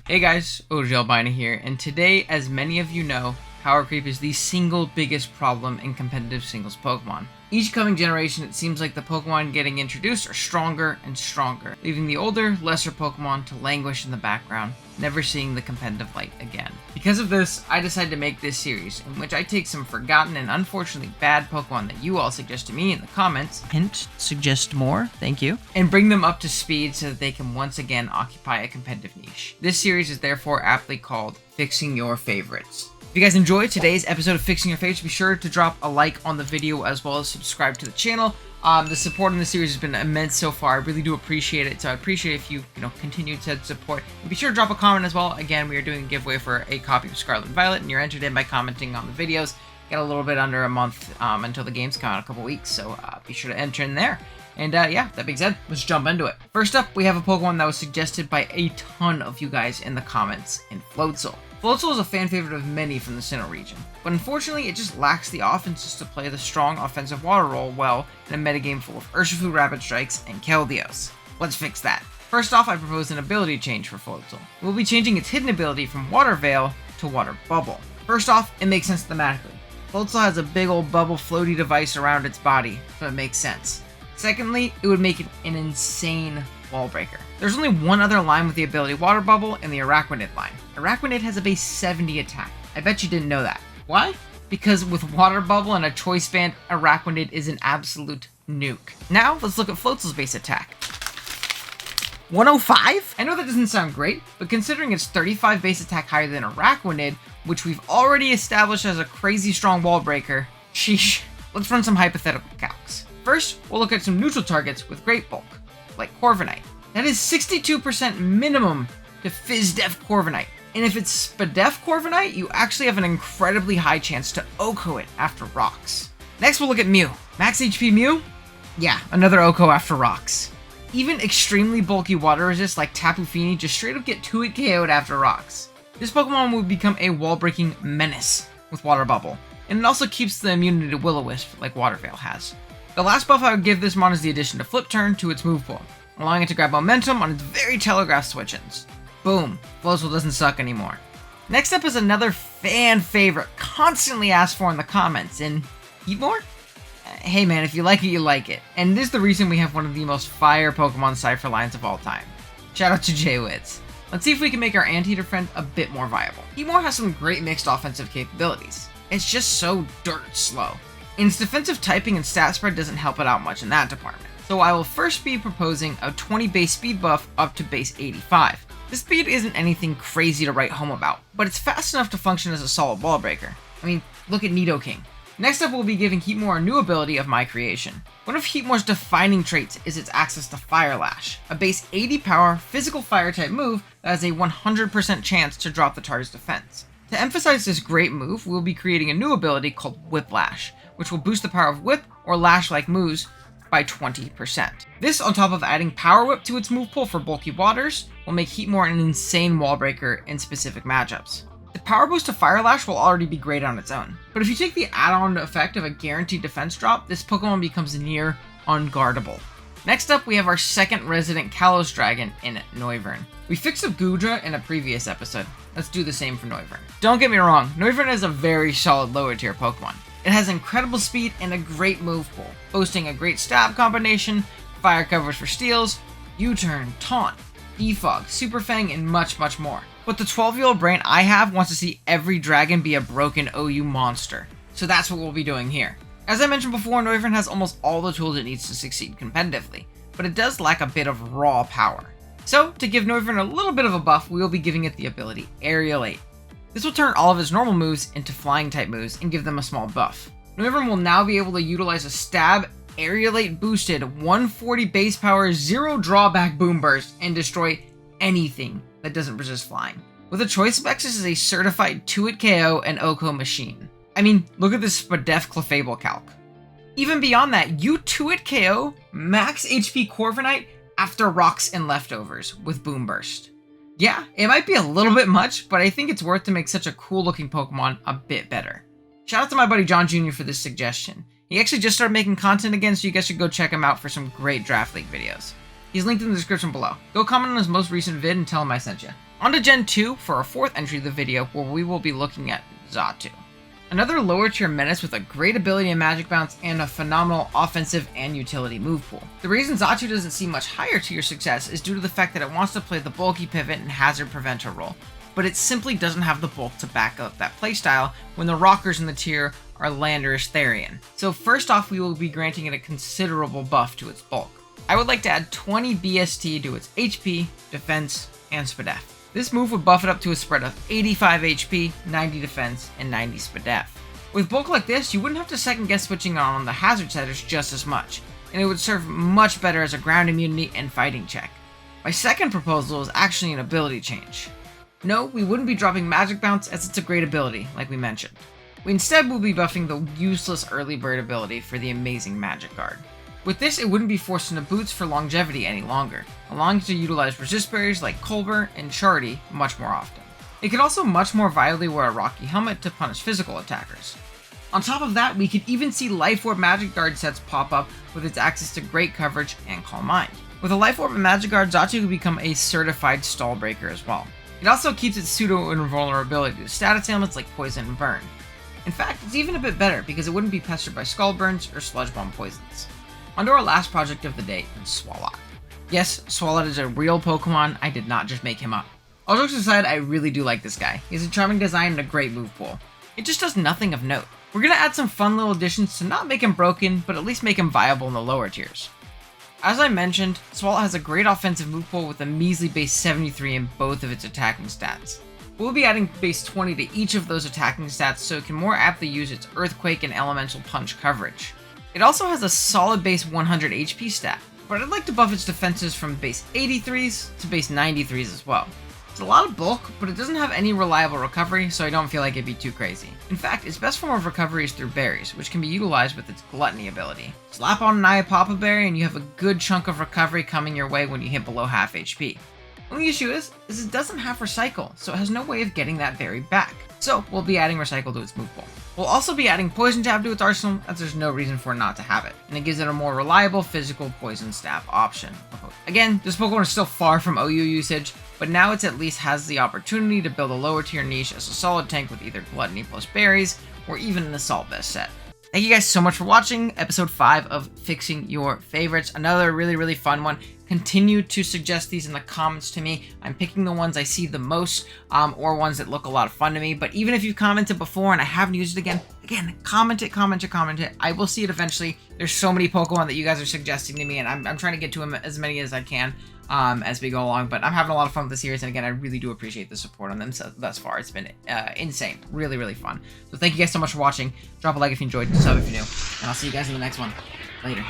Hey guys, Albina here, and today, as many of you know, power creep is the single biggest problem in competitive singles Pokemon. Each coming generation, it seems like the Pokemon getting introduced are stronger and stronger, leaving the older, lesser Pokemon to languish in the background, never seeing the competitive light again. Because of this, I decided to make this series, in which I take some forgotten and unfortunately bad Pokemon that you all suggest to me in the comments, hint, suggest more, thank you, and bring them up to speed so that they can once again occupy a competitive niche. This series is therefore aptly called Fixing Your Favorites. If you guys enjoyed today's episode of Fixing Your Favorites, be sure to drop a like on the video as well as subscribe to the channel. The support in the series has been immense so far. I really do appreciate it, so I'd appreciate if you continue to support. And be sure to drop a comment as well. Again, we are doing a giveaway for a copy of Scarlet and Violet, and you're entered in by commenting on the videos. Got a little bit under a month until the games come out in a couple weeks, so be sure to enter in there. And yeah, that being said, let's jump into it. First up, we have a Pokemon that was suggested by a ton of you guys in the comments in Floatzel. Floatzel is a fan favorite of many from the Sinnoh region, but unfortunately it just lacks the offenses to play the strong offensive water role well in a metagame full of Urshifu Rapid Strikes and Keldeo. Let's fix that. First off, I propose an ability change for Floatzel. We'll be changing its hidden ability from Water Veil to Water Bubble. First off, it makes sense thematically. Floatzel has a big old bubble floaty device around its body, so it makes sense. Secondly, it would make it an insane wall breaker. There's only one other line with the ability Water Bubble and the Araquanid line. Araquanid has a base 70 attack. I bet you didn't know that. Why? Because with Water Bubble and a Choice Band, Araquanid is an absolute nuke. Now, let's look at Floatzel's base attack. 105? I know that doesn't sound great, but considering its 35 base attack higher than Araquanid, which we've already established as a crazy strong wall breaker, sheesh. Let's run some hypothetical calcs. First, we'll look at some neutral targets with Great Bulk, like Corviknight. That is 62% minimum to Fizz-Def Corviknight. And if it's Spadef Corviknight, you actually have an incredibly high chance to OHKO it after rocks. Next, we'll look at Mew. Max HP Mew? Yeah, another OHKO after rocks. Even extremely bulky water resist like Tapu Fini just straight up get 2-hit KO'd after rocks. This Pokemon will become a wall-breaking menace with Water Bubble, and it also keeps the immunity to Will-O-Wisp like Water Veil has. The last buff I would give this mon is the addition to Flip Turn to its move pool, allowing it to grab momentum on its very telegraphed switch-ins. Boom, Floatzel doesn't suck anymore. Next up is another fan favorite, constantly asked for in the comments, in Heatmor? Hey man, if you like it, you like it. And this is the reason we have one of the most fire Pokemon Cypher lines of all time. Shout out to J-Wits. Let's see if we can make our Anteater friend a bit more viable. Heatmor has some great mixed offensive capabilities. It's just so dirt slow. And its defensive typing and stat spread doesn't help it out much in that department. So I will first be proposing a 20 base speed buff up to base 85. This speed isn't anything crazy to write home about, but it's fast enough to function as a solid wall breaker. I mean, look at Nidoking. Next up, we'll be giving Heatmor a new ability of my creation. One of Heatmor's defining traits is its access to Fire Lash, a base 80 power physical fire type move that has a 100% chance to drop the target's defense. To emphasize this great move, we'll be creating a new ability called Whiplash, which will boost the power of Whip or Lash-like moves by 20%. This, on top of adding Power Whip to its move pool for bulky waters, will make Heatmor an insane wall breaker in specific matchups. The power boost to Fire Lash will already be great on its own, but if you take the add-on effect of a guaranteed defense drop, this Pokemon becomes near unguardable. Next up, we have our second resident Kalos Dragon in Noivern. We fixed up Goodra in a previous episode. Let's do the same for Noivern. Don't get me wrong, Noivern is a very solid lower tier Pokemon. It has incredible speed and a great move pool, boasting a great stab combination, fire covers for steals, U-turn, taunt, defog, super fang, and much, much more. But the 12-year-old brain I have wants to see every dragon be a broken OU monster, so that's what we'll be doing here. As I mentioned before, Noivern has almost all the tools it needs to succeed competitively, but it does lack a bit of raw power. So, to give Noivern a little bit of a buff, we will be giving it the ability Aerialate. This will turn all of its normal moves into flying type moves and give them a small buff. Noivern will now be able to utilize a stab, Aerialate boosted 140 base power, 0 drawback boom burst and destroy anything that doesn't resist flying. With a choice specs, this is a certified 2-hit KO and OHKO machine. I mean, look at this Spadef Clefable calc. Even beyond that, you 2-hit KO max HP Corviknight after rocks and leftovers with boom burst. Yeah, it might be a little bit much, but I think it's worth to make such a cool looking Pokemon a bit better. Shout out to my buddy John Jr. for this suggestion. He actually just started making content again, so you guys should go check him out for some great Draft League videos. He's linked in the description below. Go comment on his most recent vid and tell him I sent you. On to Gen 2 for our 4th entry of the video, where we will be looking at Xatu. Another lower tier menace with a great ability in Magic Bounce and a phenomenal offensive and utility move pool. The reason Xatu doesn't see much higher tier success is due to the fact that it wants to play the bulky pivot and hazard preventer role, but it simply doesn't have the bulk to back up that playstyle when the rockers in the tier are Landorus Therian. So first off, we will be granting it a considerable buff to its bulk. I would like to add 20 BST to its HP, defense, and SPDF. This move would buff it up to a spread of 85 HP, 90 defense, and 90 SPDF. With bulk like this, you wouldn't have to second guess switching on the hazard setters just as much, and it would serve much better as a ground immunity and fighting check. My second proposal is actually an ability change. No, we wouldn't be dropping Magic Bounce as it's a great ability, like we mentioned. We instead will be buffing the useless early bird ability for the amazing Magic Guard. With this, it wouldn't be forced into boots for longevity any longer, allowing you to utilize resist barriers like Colbert and Chardy much more often. It could also much more viably wear a Rocky Helmet to punish physical attackers. On top of that, we could even see Life Orb Magic Guard sets pop up with its access to great coverage and Calm Mind. With a Life Orb and Magic Guard, Xatu could become a certified stall breaker as well. It also keeps its pseudo-invulnerability to status ailments like Poison and Burn. In fact, it's even a bit better because it wouldn't be pestered by Skull Burns or Sludge Bomb poisons. On to our last project of the day, Swalot. Yes, Swalot is a real Pokemon, I did not just make him up. All jokes aside, I really do like this guy. He has a charming design and a great move pool. It just does nothing of note. We're gonna add some fun little additions to not make him broken, but at least make him viable in the lower tiers. As I mentioned, Swalot has a great offensive move pool with a measly base 73 in both of its attacking stats. We'll be adding base 20 to each of those attacking stats so it can more aptly use its Earthquake and Elemental Punch coverage. It also has a solid base 100 HP stat, but I'd like to buff its defenses from base 83s to base 93s as well. It's a lot of bulk, but it doesn't have any reliable recovery, so I don't feel like it'd be too crazy. In fact, its best form of recovery is through berries, which can be utilized with its Gluttony ability. Slap on an Iapapa berry and you have a good chunk of recovery coming your way when you hit below half HP. Only issue is it doesn't have Recycle, so it has no way of getting that berry back. So we'll be adding Recycle to its move pool. We'll also be adding Poison Jab to its arsenal, as there's no reason for it not to have it, and it gives it a more reliable physical Poison Stab option. Again, this Pokemon is still far from OU usage, but now it at least has the opportunity to build a lower tier niche as a solid tank with either Gluttony plus Berries, or even an Assault Vest set. Thank you guys so much for watching episode 5 of Fixing Your Favorites. Another really fun one. Continue to suggest these in the comments to me. I'm picking the ones I see the most, or ones that look a lot of fun to me. But even if you've commented before and I haven't used it again, comment it. I will see it eventually. There's so many Pokemon that you guys are suggesting to me, and I'm trying to get to them as many as I can as we go along. But I'm having a lot of fun with the series, and again, I really do appreciate the support on them thus far. It's been insane. Really fun. So thank you guys so much for watching. Drop a like if you enjoyed, sub if you're new, and I'll see you guys in the next one. Later.